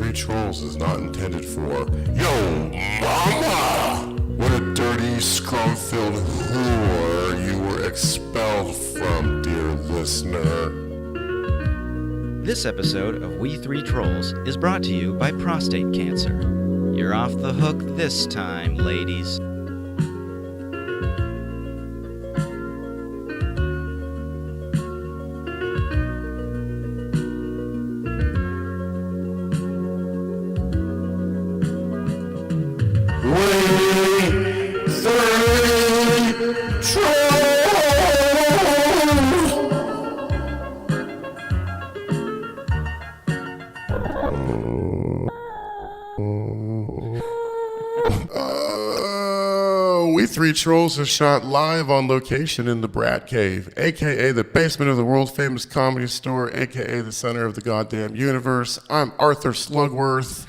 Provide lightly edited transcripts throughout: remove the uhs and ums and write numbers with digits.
We3 Trolls is not intended for Yo Mama! What a dirty, scrum-filled whore you were expelled from, dear listener. This episode of We3 Trolls is brought to you by prostate cancer. You're off the hook this time, ladies. We3 Trolls are shot live on location in the Brat Cave, A.K.A. the basement of the world-famous comedy store, A.K.A. the center of the goddamn universe. I'm Arthur Slugworth.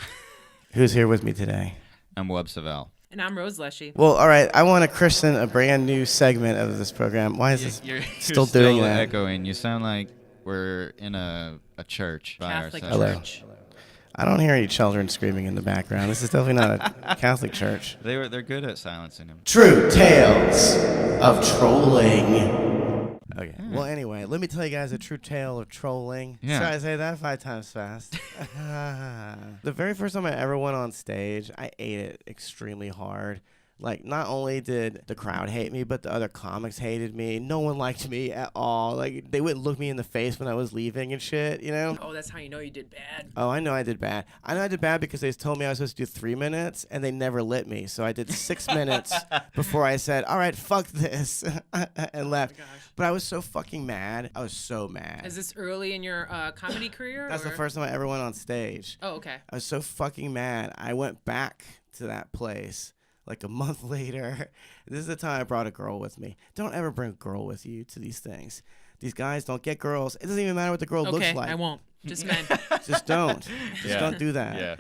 Who's here with me today? I'm Savell. And I'm Lleshi. Well, all right. I want to christen a brand new segment of this program. Why is this You're still doing that? Echoing. You sound like we're in a church by Catholic ourselves. church. I don't hear any children screaming in the background. This is definitely not a Catholic church. They're good at silencing him. True tales of trolling. Okay. Well, anyway, let me tell you guys a true tale of trolling. Yeah. Try to say that 5 times fast. The very first time I ever went on stage, I ate it extremely hard. Like, not only did the crowd hate me, but the other comics hated me. No one liked me at all. Like, they wouldn't look me in the face when I was leaving and shit, you know? Oh, that's how you know you did bad. Oh, I know I did bad. I know I did bad because they told me I was supposed to do 3 minutes, and they never lit me. So I did 6 minutes before I said, all right, fuck this, and left. Oh my gosh. But I was so fucking mad. I was so mad. Is this early in your comedy career? That's the first time I ever went on stage. Oh, okay. I was so fucking mad. I went back to that place like a month later. This is the time I brought a girl with me. Don't ever bring a girl with you to these things. These guys don't get girls. It doesn't even matter what the girl looks Okay, like. I won't. Just men. Just don't. Just don't do that. Yeah.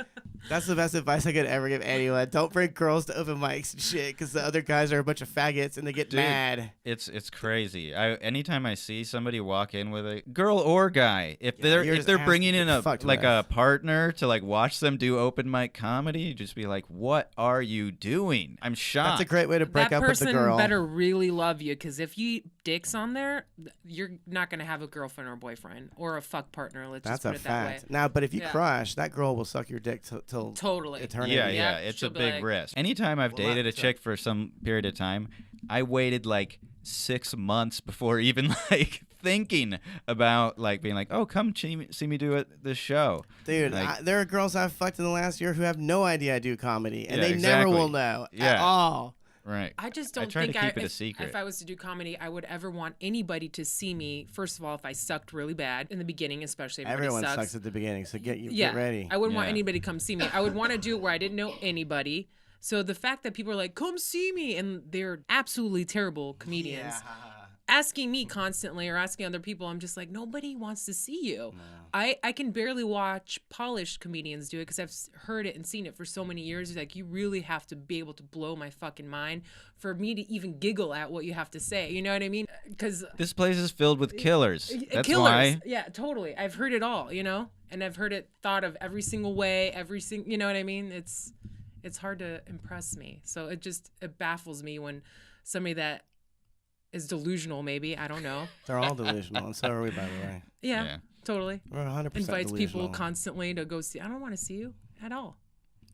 That's the best advice I could ever give anyone. Don't bring girls to open mics and shit, because the other guys are a bunch of faggots and they get mad. It's crazy. Anytime I see somebody walk in with a girl or guy, if you're they're just bringing in a fucked like with. a partner to like watch them do open mic comedy, you just be like, what are you doing? I'm shocked. That's a great way to break That up with the person girl. better really love you, because if you dicks on there, you're not going to have a girlfriend or boyfriend or a fuck partner. Let's That's just put a it that way. fact. Now, but if you Yeah. crush, that girl will suck your dick till Totally. eternity. Yeah, Yeah, it's she'll a be big like- risk. Anytime I've Well, dated a that's chick for some period of time, I waited like 6 months before even like thinking about like being like, oh, come see me do this show. Dude, Like- there are girls I've fucked in the last year who have no idea I do comedy, and Yeah, they exactly. never will know at Yeah. all. Right. I just I don't try think to keep it a secret. if I was to do comedy, I would ever want anybody to see me. First of all, if I sucked really bad in the beginning, especially everybody Everyone sucks. sucks at the beginning, so get Yeah, ready. I wouldn't want Yeah. anybody to come see me. I would want to do it where I didn't know anybody. So the fact that people are like, come see me, and they're absolutely terrible comedians, asking me constantly or asking other people, I'm just like, nobody wants to see you. I can barely watch polished comedians do it because I've heard it and seen it for so many years. It's like, you really have to be able to blow my fucking mind for me to even giggle at what you have to say. You know what I mean? Because This place is filled with killers. That's killers. why. Yeah, totally. I've heard it all, you know? And I've heard it thought of every single way, you know what I mean? It's hard to impress me. So it baffles me when somebody that is delusional, maybe, I don't know. They're all delusional, and so are we, by the way. Yeah. Totally. We're 100% Invites delusional. people constantly to go see. I don't want to see you at all.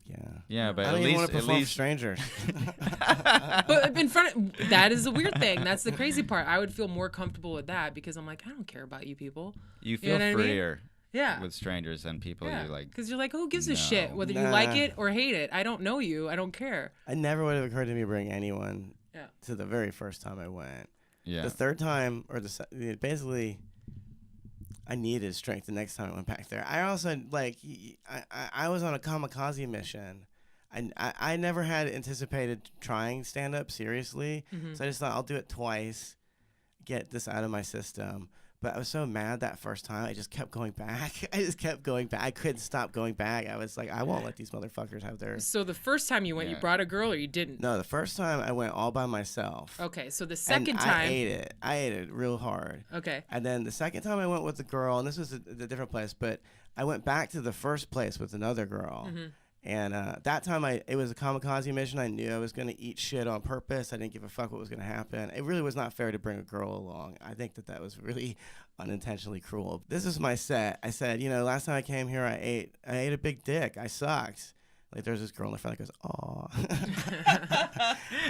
Yeah. Yeah, but I at don't even want least to at perform for least strangers. But in front of, that is the weird thing. That's the crazy part. I would feel more comfortable with that because I'm like, I don't care about you people. you feel know what I mean? freer Yeah. with strangers than people Yeah. you like. Because you're like, who gives a No. shit whether you like it or hate it? I don't know you. I don't care. It never would have occurred to me to bring anyone Yeah. to the very first time I went. Yeah. The third time, or basically, I needed strength the next time I went back there. I also, like, I was on a kamikaze mission. I never had anticipated trying stand-up seriously, so I just thought I'll do it twice, get this out of my system. But I was so mad that first time. I just kept going back. I couldn't stop going back. I was like, I won't let these motherfuckers have their. So the first time you went, you brought a girl or you didn't? No, the first time I went all by myself. Okay, so the second and time. I ate it real hard. Okay. And then the second time I went with the girl, and this was a different place, but I went back to the first place with another girl. Mm-hmm. And that time it was a kamikaze mission. I knew I was going to eat shit on purpose. I didn't give a fuck what was going to happen. It really was not fair to bring a girl along. I think that was really unintentionally cruel. This is my set. I said, last time I came here, I ate a big dick. I sucked. Like, there's this girl in the front that goes, aw.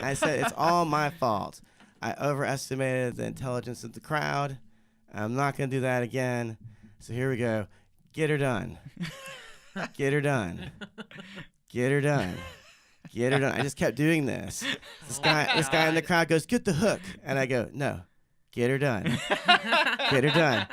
I said, it's all my fault. I overestimated the intelligence of the crowd. I'm not going to do that again. So here we go. Get her done. Get her done. Get her done. Get her done. I just kept doing this. This guy in the crowd goes, get the hook. And I go, no. Get her done. Get her done.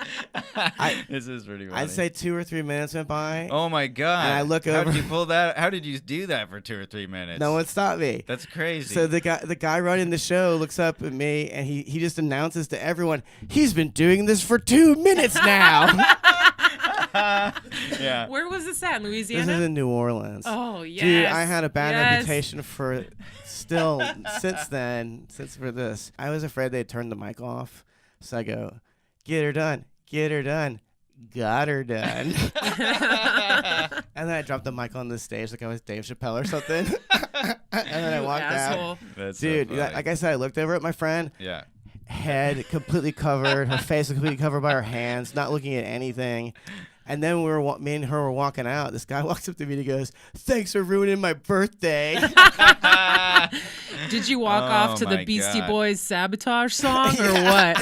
This is pretty funny. I'd say 2 or 3 minutes went by. Oh my god! And I look over. How did you pull that? How did you do that for 2 or 3 minutes? No one stopped me. That's crazy. So the guy running the show looks up at me and he just announces to everyone, he's been doing this for 2 minutes now. Yeah. Where was this at? Louisiana? This is in New Orleans. Oh, yes. Dude, I had a bad Yes. reputation for since for this. I was afraid they'd turn the mic off. So I go, get her done. Get her done. Got her done. And then I dropped the mic on the stage like I was Dave Chappelle or something. And then I walked out. That's Dude, so funny. like I said, I looked over at my friend. Yeah. Head completely covered, her face was completely covered by her hands, not looking at anything. And then me and her were walking out. This guy walks up to me and he goes, "Thanks for ruining my birthday." Did you walk off to the my Beastie God. Boys Sabotage song or what?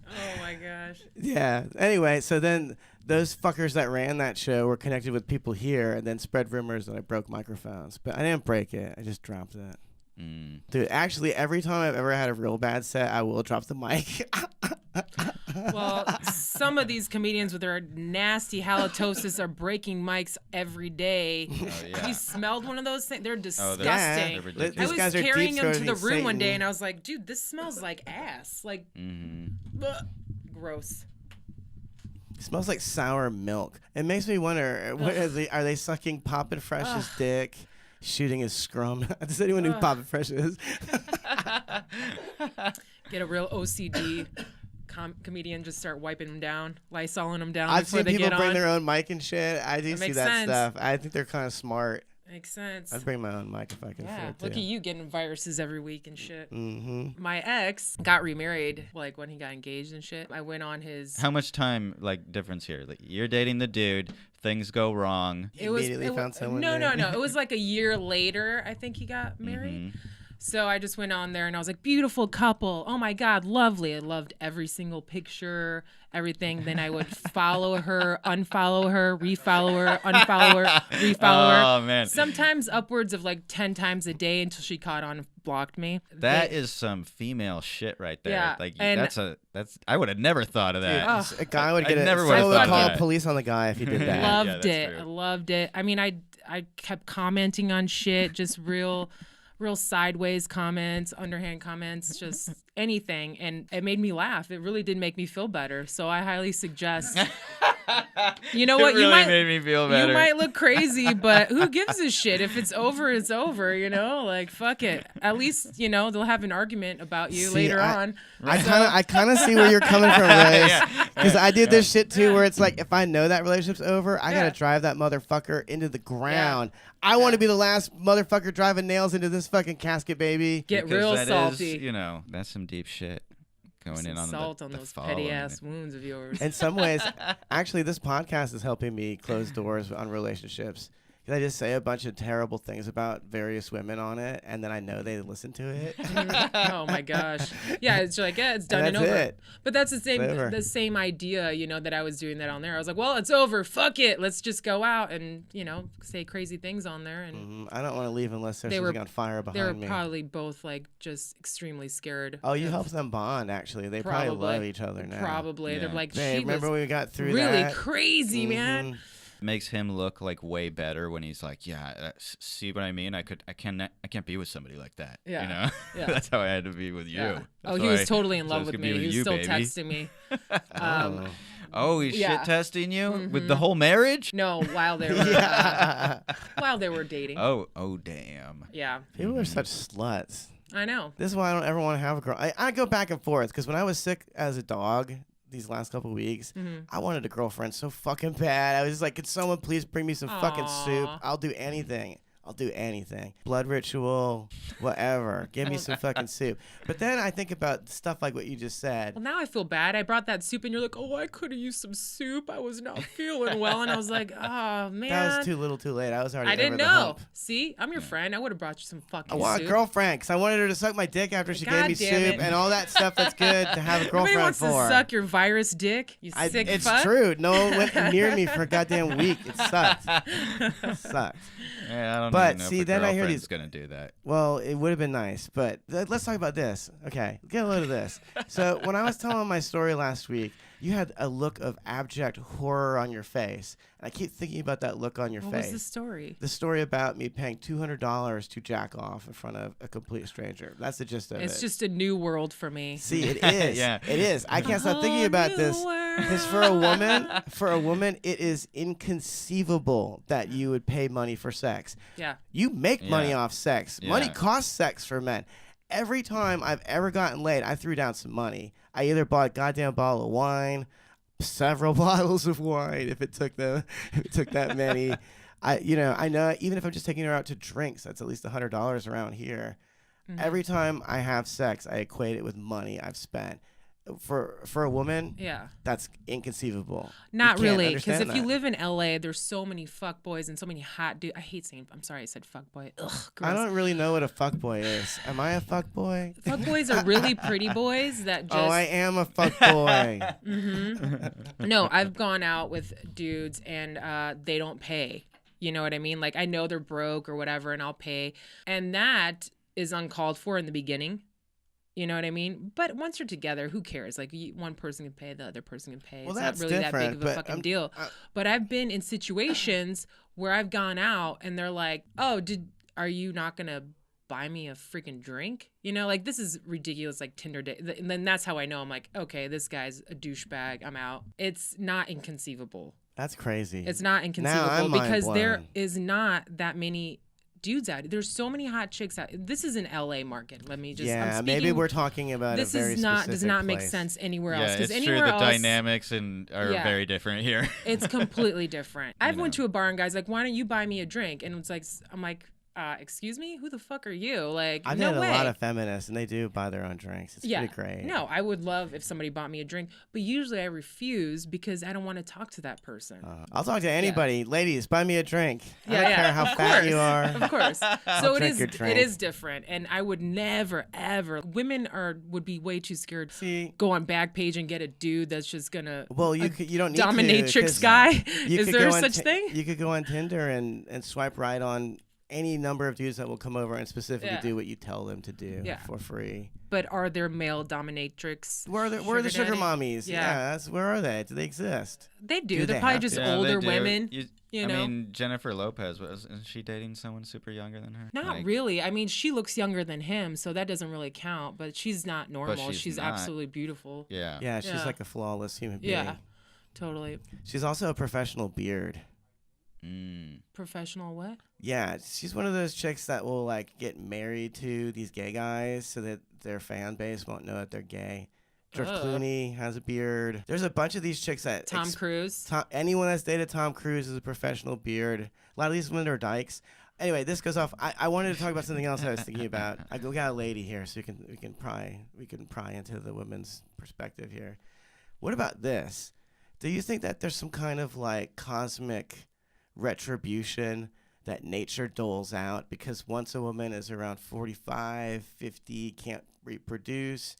Oh my gosh. Yeah. Anyway, so then those fuckers that ran that show were connected with people here and then spread rumors that I broke microphones. But I didn't break it. I just dropped it. Dude, actually, every time I've ever had a real bad set, I will drop the mic. Well, some of these comedians with their nasty halitosis are breaking mics every day. Oh, yeah. You smelled one of those things? They're disgusting. they're ridiculous. I These was guys are carrying them to the deep-throating room one day Satan. and I was like, dude, this smells like ass. Like, ugh, gross. It smells like sour milk. It makes me wonder, are they sucking Poppin' Fresh's dick? Shooting his scrum. Does anyone know who Poppin' Fresh is? Get a real OCD comedian, just start wiping them down, Lysoling them down I've before seen they people get bring on. their own mic and shit. I do That see makes that sense. stuff. I think they're kind of smart. Makes sense. I'd bring my own mic if I could Yeah, afford to. look at you getting viruses every week and shit. Mm-hmm. My ex got remarried, like when he got engaged and shit. I went on his. How much time difference here? Like, you're dating the dude, things go wrong. Immediately found someone No, there. no. It was like a year later, I think he got married. So I just went on there and I was like, beautiful couple. Oh my God, lovely. I loved every single picture, everything. Then I would follow her, unfollow her, refollow her, unfollow her, refollow her. Oh, man. Sometimes upwards of like 10 times a day until she caught on and blocked me. That is some female shit right there. Yeah, Like, and- that's I would have never thought of that. A guy would I get never someone would've would thought call that. police on the guy if he did that. Loved that's it. true. I loved it. I mean, I kept commenting on shit, just real sideways comments, underhand comments, just anything. And it made me laugh. It really did make me feel better. So I highly suggest. You know what? It really you might made me feel better. You might look crazy, but who gives a shit? If it's over, it's over, you know? Like, fuck it. At least, you know, they'll have an argument about you See, later on. I kind of see where you're coming from, Rose. Because I did this shit too, where it's like, if I know that relationship's over, I gotta drive that motherfucker into the ground. I want to be the last motherfucker driving nails into this fucking casket, baby. Get Because real that salty. is, you know, that's some deep shit going Some in on salt the, on the those following petty ass it. wounds of yours. In some ways, actually, this podcast is helping me close doors on relationships. Because I just say a bunch of terrible things about various women on it, and then I know they listen to it. Oh my gosh. Yeah, it's like, yeah, it's done and, that's over. it. But that's the Over. same idea, you know, that I was doing that on there. I was like, well, it's over. Fuck it. Let's just go out and, you know, say crazy things on there. And I don't want to leave unless there's They were- something on fire they were behind me. probably both like just extremely scared. Oh, you of- helped them bond, actually. They probably love each other now. Probably. Yeah. They're like, Hey, she remember was when we got through really that? crazy, man. makes him look like way better when he's like, yeah, see what I mean? I can't be with somebody like that. Yeah. You know? Yeah. That's how I had to be with you. Yeah. Oh, That's he why was totally in so I love with gonna be me. He was you, still baby. texting me. Oh, he's Yeah. shit testing you with the whole marriage? No, while they were while they were dating. Oh, damn. Yeah, People are such sluts. I know. This is why I don't ever want to have a girl. I go back and forth because when I was sick as a dog these last couple of weeks, I wanted a girlfriend so fucking bad. I was just like, could someone please bring me some fucking soup? I'll do anything. I'll do anything. Blood ritual, whatever. Give me some fucking soup. But then I think about stuff like what you just said. Well, now I feel bad. I brought that soup, and you're like, "Oh, I could have used some soup. I was not feeling well." And I was like, "Oh man, That was too little, too late. I was already. I didn't over the know." hump. See, I'm your friend. I would have brought you some fucking I want soup. a girlfriend because I wanted her to suck my dick after she gave me God damn soup it. and all that stuff that's good to have a Nobody girlfriend wants for. to suck your virus dick. You sick It's fuck. true. No one went near me for a goddamn week. It sucked. It sucked. Yeah, I don't But even know see, if a then I hear girlfriend's these- gonna do that. Well, it would have been nice, but let's talk about this. Okay, get a load of this. So when I was telling my story last week, you had a look of abject horror on your face. And I keep thinking about that look on your What face. was the story? The story about me paying $200 to jack off in front of a complete stranger. That's the gist of it. It's just a new world for me. See, it is. Yeah. It is. I can't stop thinking about this. Because for a woman, it is inconceivable that you would pay money for sex. Yeah. You make money Yeah. off sex. Money Yeah. costs sex for men. Every time I've ever gotten laid, I threw down some money. I either bought a goddamn bottle of wine, several bottles of wine, if it took that many. I know even if I'm just taking her out to drinks, that's at least $100 around here. Every time I have sex, I equate it with money I've spent. For a woman, Yeah. that's inconceivable. Not You can't really, because understand if you that. live in LA, there's so many fuck boys and so many hot dudes. I hate saying. I'm sorry, I said fuck boy. Ugh, gross. I don't really know what a fuckboy is. Am I a fuckboy? Fuck boys are really pretty boys that just. Oh, I am a fuckboy. No, I've gone out with dudes and they don't pay. You know what I mean? Like I know they're broke or whatever, and I'll pay, and that is uncalled for in the beginning. You know what I mean? But once you're together, who cares? Like one person can pay, the other person can pay. Well, It's that's not really that big different, of a but, fucking deal. But I've been in situations where I've gone out and they're like, "Oh, are you not gonna buy me a freaking drink?" You know, like this is ridiculous, like Tinder date. And then that's how I know I'm like, okay, this guy's a douchebag. I'm out. It's not inconceivable. That's crazy. It's not Now inconceivable I'm because there mind-blown. is not that many dudes out. There's so many hot chicks out. This is an LA market. Let me just. Yeah, I'm maybe speaking, we're talking about This a very is not does specific not make place. sense anywhere else. Yeah, Because it's true. anywhere The else, dynamics are Yeah. very different here. it's completely different. I've know. went to a bar and guys like, "Why don't you buy me a drink?" And it's like, I'm like, "Excuse me, who the fuck are you?" Like, I've no met way. a lot of feminists, and they do buy their own drinks. It's Yeah. pretty great. No, I would love if somebody bought me a drink, but usually I refuse because I don't want to talk to that person. I'll talk to anybody. Ladies, buy me a drink. I Yeah, don't yeah. care how Of fat course. you are. Of course. So it drink is your drink. it is different, and I would never ever. Women would be way too scared. See, Go on Backpage and get a dude that's just gonna well, you don't need dominatrix to, 'cause guy. you Is could there go on such Ti- thing? You could go on Tinder and swipe right on any number of dudes that will come over and specifically Yeah. do what you tell them to do Yeah. for free. But are there male dominatrix? Where are the sugar daddy? mommies? Yeah. where are they? Do they exist? They do. Do They're they probably have just to? Yeah, they older do. women. You know? I mean, Jennifer Lopez isn't she dating someone super younger than her? Not Like, really. I mean, she looks younger than him, so that doesn't really count. But she's not normal. she's not. absolutely beautiful. Yeah. Yeah, she's Yeah. like a flawless human being. Yeah, totally. She's also a professional beard. Mm. Professional what? Yeah, she's one of those chicks that will like get married to these gay guys so that their fan base won't know that they're gay. George Ugh. Clooney has a beard. There's a bunch of these chicks that Tom Cruise. anyone that's dated Tom Cruise is a professional beard. A lot of these women are dykes. Anyway, this goes off. I wanted to talk about something else I was thinking about. We got a lady here, so we can pry into the women's perspective here. What about this? Do you think that there's some kind of like cosmic retribution that nature doles out because once a woman is around 45, 50, can't reproduce,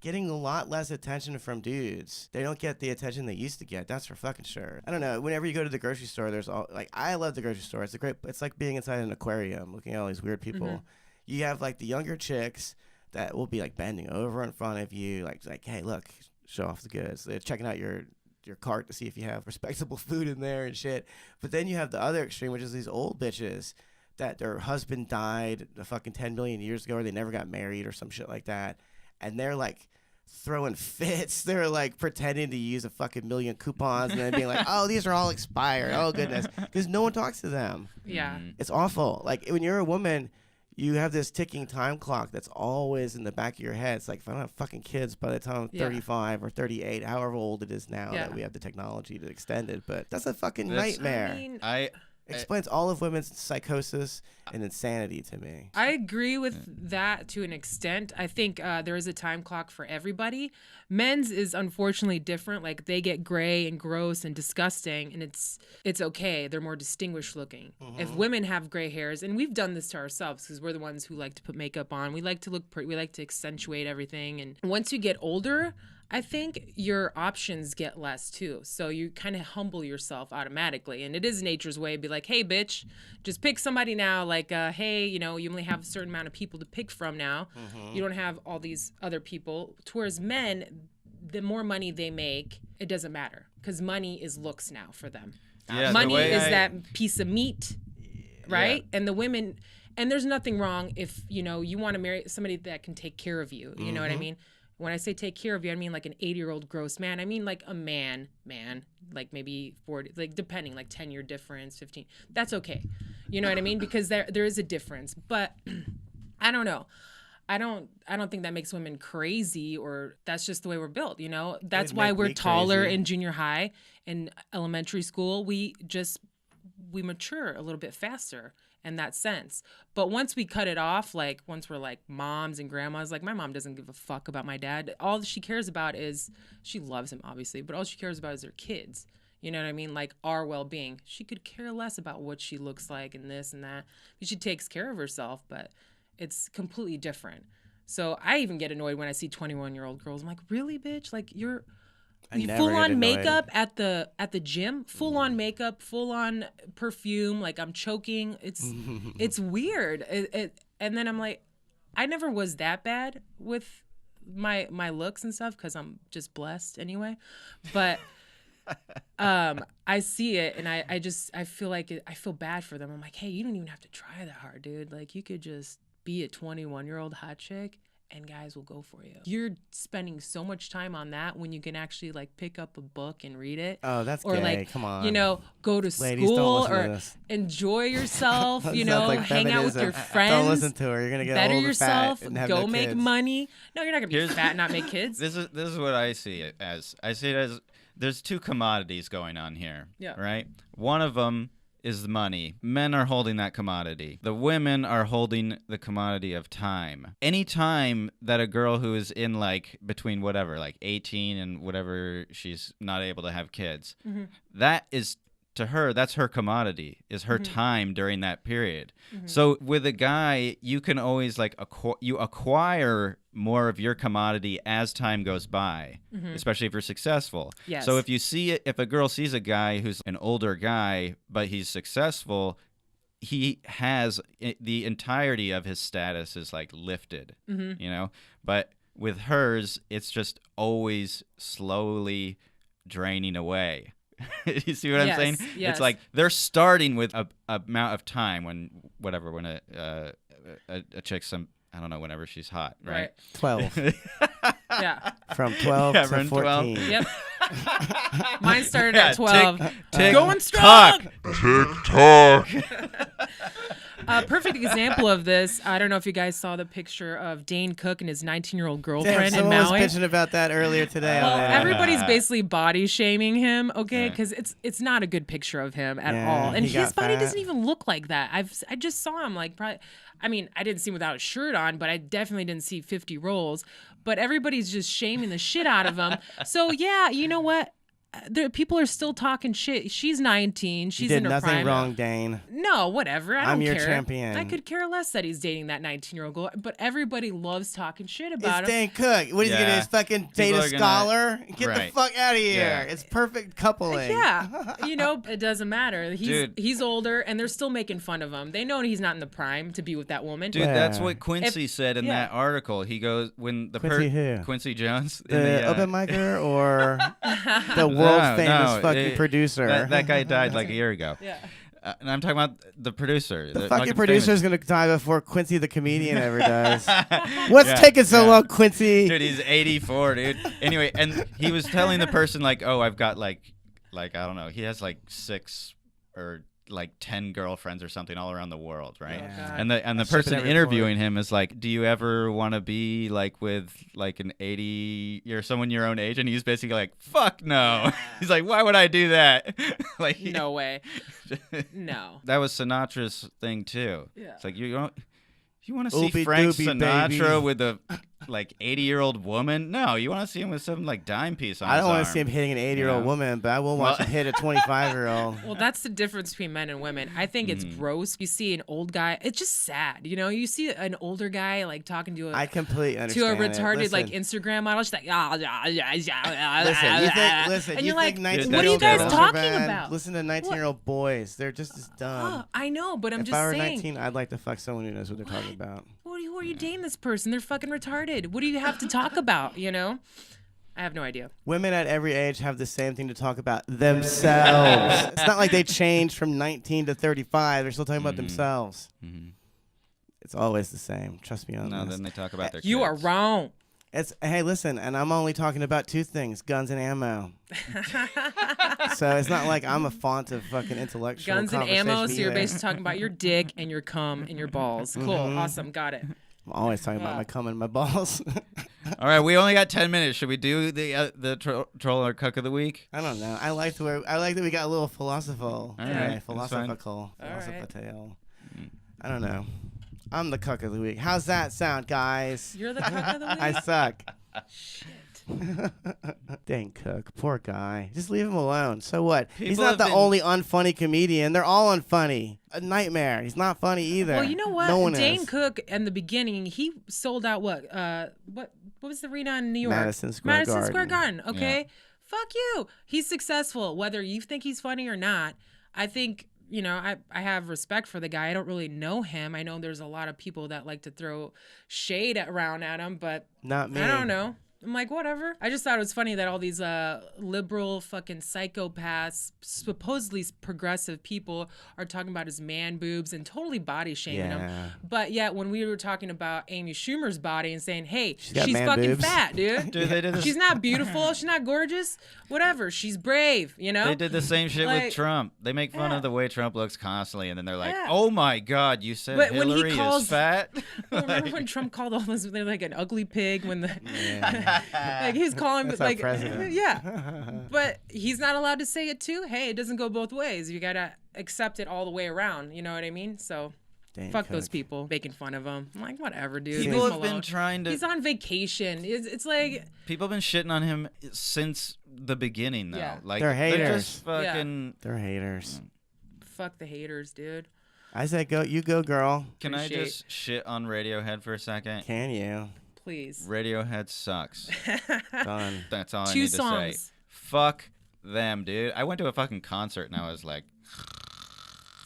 getting a lot less attention from dudes. They don't get the attention they used to get. That's for fucking sure. I don't know. Whenever you go to the grocery store, there's all like I love the grocery store. It's like being inside an aquarium, looking at all these weird people. Mhm. You have like the younger chicks that will be like bending over in front of you, like hey, look, show off the goods. They're checking out your your cart to see if you have respectable food in there and shit. But then you have the other extreme, which is these old bitches that their husband died fucking 10 million years ago, or they never got married or some shit like that, and they're like throwing fits. They're like pretending to use a fucking million coupons and then being like, oh, these are all expired. Oh, goodness. Because no one talks to them. Yeah. It's awful. Like, when you're a woman, you have this ticking time clock that's always in the back of your head. It's like, if I don't have fucking kids by the time I'm 35 or 38, however old it is now that we have the technology to extend it. But that's a fucking nightmare. I mean, Explains all of women's psychosis and insanity to me. I agree with that to an extent. I think there is a time clock for everybody. Men's is unfortunately different. Like, they get gray and gross and disgusting, and it's okay. They're more distinguished looking. If women have gray hairs, and we've done this to ourselves because we're the ones who like to put makeup on. We like to look pretty. We like to accentuate everything. And once you get older, I think your options get less too. So you kind of humble yourself automatically. And it is nature's way to be like, hey, bitch, just pick somebody now. Like, hey, you know, you only have a certain amount of people to pick from now. You don't have all these other people. Whereas men, the more money they make, it doesn't matter because money is looks now for them. Yeah, money is that piece of meat, right? And the women, and there's nothing wrong if, you know, you want to marry somebody that can take care of you. You know what I mean? When I say take care of you, I mean like an 80-year-old gross man. I mean like a man, like maybe 40, like depending, like 10-year difference, 15. That's okay. You know what I mean? Because there is a difference. But I don't know. I don't think that makes women crazy, or that's just the way we're built, you know? That's why we're taller in junior high and elementary school. We mature a little bit faster in that sense. But once we cut it off, like once we're like moms and grandmas, like my mom doesn't give a fuck about my dad. All she cares about is, she loves him obviously, but all she cares about is their kids. You know what I mean? Like our well-being. She could care less about what she looks like and this and that. She takes care of herself, but it's completely different. So I even get annoyed when I see 21-year-old girls. I'm like, really, bitch? Like you full on makeup at the gym, full on makeup, full on perfume. Like I'm choking. It's weird. And then I'm like, I never was that bad with my looks and stuff because I'm just blessed anyway. But I see it and I feel like I feel bad for them. I'm like, hey, you don't even have to try that hard, dude. Like you could just be a 21-year-old hot chick and guys will go for you. You're spending so much time on that when you can actually like pick up a book and read it. Oh, that's or gay. Like, come on. You know, go to Ladies, school don't listen to or this. enjoy yourself, you know, like hang out with your friends. Don't listen to her. You're going to get better old yourself, and fat and have go no make kids. money. No, you're not going to be fat and not make kids. This is what I see it as. I see it as there's two commodities going on here. Yeah. Right? One of them is the money. Men are holding that commodity. The women are holding the commodity of time. Any time that a girl who is in like between whatever, like 18 and whatever, she's not able to have kids, that is, to her, that's her commodity, is her time during that period. So with a guy, you can always like you acquire more of your commodity as time goes by, especially if you're successful. Yes. So if a girl sees a guy who's an older guy, but he's successful, he has the entirety of his status is like lifted, you know? But with hers, it's just always slowly draining away. You see what I'm saying? Yes. It's like they're starting with a amount of time when a chick's I don't know, whenever she's hot, right? 12. Yeah. From 12 Yeah, to from 14. 12. Yep. Mine started at 12. Tick, Going strong. TikTok. A perfect example of this, I don't know if you guys saw the picture of Dane Cook and his 19-year-old girlfriend Damn, in someone was Maui. bitching about that earlier today. Well, on there. everybody's basically body shaming him, okay? Because it's not a good picture of him at all, and he his got body fat. doesn't even look like that. I just saw him like probably. I mean, I didn't see him without a shirt on, but I definitely didn't see 50 rolls. But everybody's just shaming the shit out of him. So yeah, you know what? People are still talking shit. She's 19. She's you in did her nothing prime. wrong, Dane. No, whatever. I don't I'm your care. champion. I could care less that he's dating that 19-year-old girl, but everybody loves talking shit about It's him. Dane Cook. What is he gonna do? His fucking date a are gonna- scholar? Get the Right. fuck out of here. Yeah. It's perfect coupling. Yeah, you know, it doesn't matter. Dude. He's older, and they're still making fun of him. They know he's not in the prime to be with that woman. Dude, that's what Quincy If- said in yeah. that article. He goes, when the Quincy who? Quincy Jones. The open micer or the world No, famous no, fucking producer. That guy died like a year ago. Yeah. And I'm talking about the producer. The fucking producer's gonna die before Quincy the comedian ever does. famous. What's Yeah, taking so yeah. long, Quincy? Dude, he's 84, dude. Anyway, and he was telling the person like, "Oh, I've got like I don't know. He has like 6 or like 10 girlfriends or something all around the world, right?" Oh, God. And the I should've person never interviewing him is like, "Do you ever want to be like with like an 80 someone your own age?" And he's basically like, "Fuck no." He's like, "Why would I do that?" Like, No way. No. that was Sinatra's thing too. Yeah. It's like you want to see Oopie Frank doopie, Sinatra baby. with a like 80-year-old woman? No, you want to see him with some like dime piece on I his don't want arm. to see him hitting an 80-year-old Yeah. woman, but I will watch Well- him hit a 25-year-old. Well, that's the difference between men and women. I think it's gross. You see an old guy, it's just sad. You know, you see an older guy like talking to I completely to a understand it. retarded like Listen. Instagram model. She's like, Listen, and you you're like, think 19 what are you that's guys terrible. talking bad? about? Listen to 19-year-old boys. They're just as dumb. Oh, I know, but I'm if just I were saying. 19, I'd like to fuck someone who knows what they're talking about. Who are you dating this person? They're fucking retarded. What do you have to talk about? You know, I have no idea. Women at every age have the same thing to talk about themselves. It's not like they changed from 19 to 35. They're still talking about themselves. It's always the same. Trust me on No, this. then they talk about their You are kids. wrong. Hey, listen, and I'm only talking about 2 things: guns and ammo. So it's not like I'm a font of fucking intellectual Guns and ammo. conversation So you're either. basically talking about your dick and your cum and your balls. Cool. Awesome. Got it. I'm always talking about my cum and my balls. All right, we only got 10 minutes. Should we do the troll or cuck of the week? I don't know. I like that we got a little philosophical. right, Yeah, that's fine. philosophical. All right. Philosophical. I don't know. I'm the cuck of the week. How's that sound, guys? You're the cuck of the week. I suck. Shit. Dang Cook, poor guy. Just leave him alone. So what? He's People not have the been- only unfunny comedian. They're all unfunny. A nightmare. He's not funny either. Well, you know what? No one Dane is. Cook, in the beginning, he sold out what was the arena in New York? Madison Square Square Garden. Garden. Okay, fuck you. He's successful, whether you think he's funny or not. I think I have respect for the guy. I don't really know him. I know there's a lot of people that like to throw shade around at him, but Not me. I don't know. I'm like, whatever. I just thought it was funny that all these liberal fucking psychopaths, supposedly progressive people, are talking about his man boobs and totally body shaming him. Yeah. But yet, when we were talking about Amy Schumer's body and saying, hey, got she's man fucking boobs. fat, dude. Dude, they did this. She's not beautiful. She's not gorgeous. Whatever. She's brave, you know? They did the same shit Like- with Trump. They make fun Yeah. of the way Trump looks constantly, and then they're like, Yeah. "Oh my God, you said But when he Hillary calls- is fat." Remember when Trump called all those, they're like an ugly pig when the, Yeah. like he was calling, That's like, our president. yeah. But he's not allowed to say it too. Hey, it doesn't go both ways. You gotta accept it all the way around. You know what I mean? So Dang fuck those Cook. people making fun of him. I'm like, whatever, dude. People Leave him have been alone. trying to. He's on vacation. It's like, People have been shitting on him since the beginning, though. Yeah. Like They're They're haters. just fucking. They're haters. fuck the haters, dude. I said go. You go, girl. Can I Appreciate- just shit on Radiohead for a second? Can you? Please. Radiohead sucks. Done. That's all I 2 need to say. songs. Fuck them, dude. I went to a fucking concert and I was like,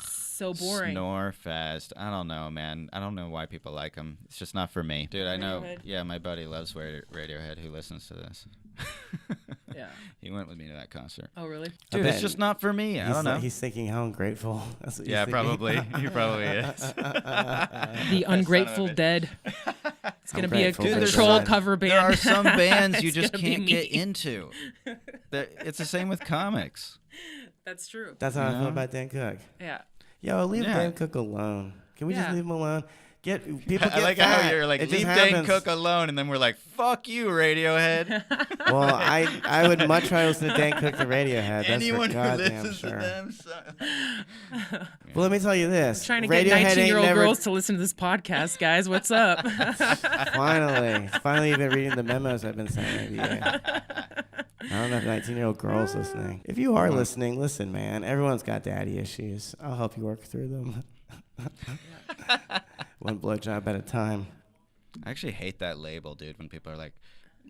So boring. snore fest. I don't know, man. I don't know why people like them. It's just not for me, dude. I know. Radiohead. Yeah, my buddy loves Radiohead. Who listens to this? Yeah. He went with me to that concert. Oh, really? Dude, bet it's just not for me. I don't know. He's thinking how ungrateful. That's what he's Yeah, thinking. probably. He probably is. The Ungrateful bitch. Dead. It's gonna be a Ungrateful Dude, there's troll some- cover band. There are some bands you It's just gonna be can't get me. into. It's the same with comics. That's true. That's how I You feel know? about Dan Cook. Yeah. Yo, leave Yeah. Dan Cook alone. Can we just Yeah. leave him alone? People get I like fat. how you're like, It just leave Dan happens. Cook alone, and then we're like, fuck you, Radiohead. Well, I would much rather listen to Dan Cook than Radiohead. That's Anyone for who goddamn listens sure. to them. Well, let me tell you this. Trying to get Radiohead ain't 19-year-old never. girls to listen to this podcast, guys. What's up? Finally, you've been reading the memos I've been sending to you. I don't know if 19-year-old girls listening. If you are listening, listen, man. Everyone's got daddy issues. I'll help you work through them. One blowjob at a time. I actually hate that label, dude, when people are like,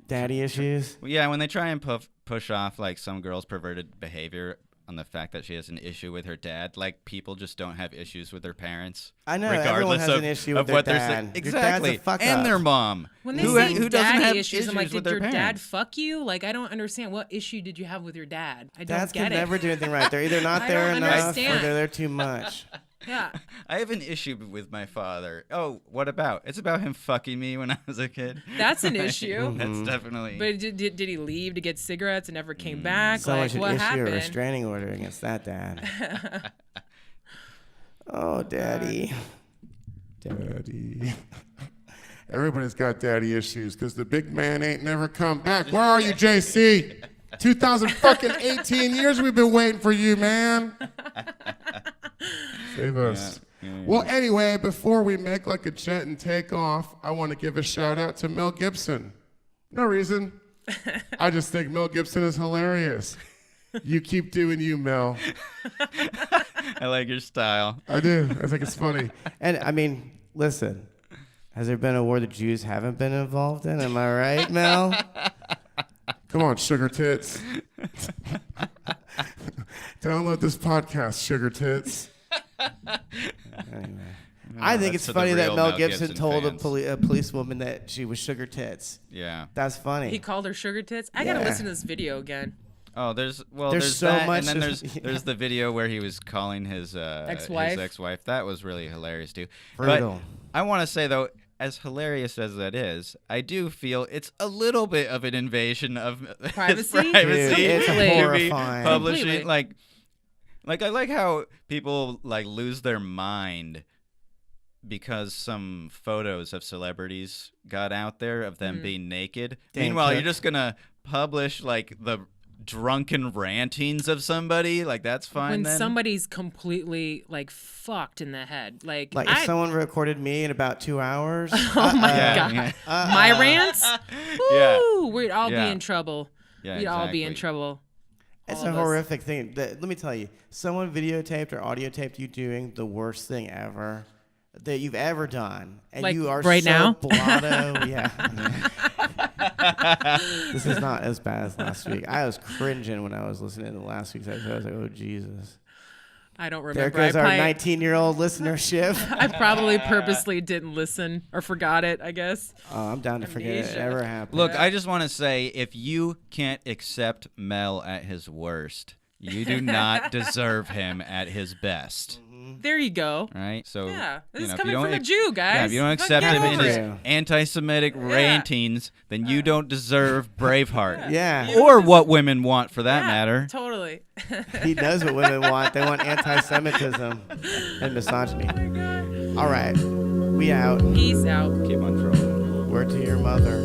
Daddy issues. well, yeah, when they try and push off like some girl's perverted behavior on the fact that she has an issue with her dad. Like, people just don't have issues with their parents. I know, everyone regardless has an issue with their what dad. they're saying. Your dad's Exactly. a fuck and up. their mom. When they who say doesn't daddy have issues, I'm like, with did your their dad parents? fuck you? Like, I don't understand. What issue did you have with your dad? I don't Dads get can it. never do anything right. They're either not I there don't enough or understand. they're there too much. Yeah. I have an issue with my father. Oh, what about? It's about him fucking me when I was a kid. That's an issue. That's definitely. But did he leave to get cigarettes and never came back? Someone Like, should what issue a happened? restraining order against that dad. Oh, daddy. Daddy. Everybody's got daddy issues because the big man ain't never come back. Where are you, JC? 2018 years we've been waiting for you, man. Save us. Well, anyway, before we make like a jet and take off, I want to give a shout out to Mel Gibson. No reason. I just think Mel Gibson is hilarious. You keep doing you, Mel. I like your style. I do. I think it's funny. And I mean, listen, has there been a war the Jews haven't been involved in? Am I right, Mel? Come on, sugar tits. Download this podcast, sugar tits. Anyway. I think that's it's for the funny that real Mel Mel Gibson Gibson told a fans. policewoman that she was sugar tits. Yeah. That's funny. He called her sugar tits. I gotta Yeah. listen to this video again. Oh, there's so that, much and then of- there's the video where he was calling his Ex-wife? His ex-wife. That was really hilarious too. Brutal. But I want to say though, as hilarious as that is, I do feel it's a little bit of an invasion of his Privacy? privacy Dude, it's to be horrifying. publishing Completely. like I like how people like lose their mind because some photos of celebrities got out there of them being naked. Dan Meanwhile, Cook. you're just gonna publish like the drunken rantings of somebody. Like that's fine. When then. somebody's completely like fucked in the head, like Like if someone recorded me in about 2 hours. oh my Yeah, god, yeah. my rants, Yeah. Woo, we'd all Yeah. be in trouble. Yeah, We'd all be in exactly. trouble. It's All a of us. horrific thing. Let me tell you, someone videotaped or audio taped you doing the worst thing ever that you've ever done, and Like you are right so now? blotto. Yeah. This is not as bad as last week. I was cringing when I was listening to last week's episode. I was like, oh Jesus. I don't There remember. goes our probably, 19-year-old listenership. I probably purposely didn't listen or forgot it. I guess. Oh, I'm down to forget it Amnesia. ever happened. Look, I just want to say, if you can't accept Mel at his worst, you do not deserve him at his best. There you go. Right? So, Yeah, this you is know, coming if you from a don't Jew, guys. Yeah, if you don't Fuck, accept get him in over his it. anti-Semitic rantings, then you don't deserve Braveheart. Yeah. Or what women want, for that Yeah, matter. Totally. He knows what women want. They want anti-Semitism and misogyny. All right. We out. Peace out. Keep on trolling. Word to your mother.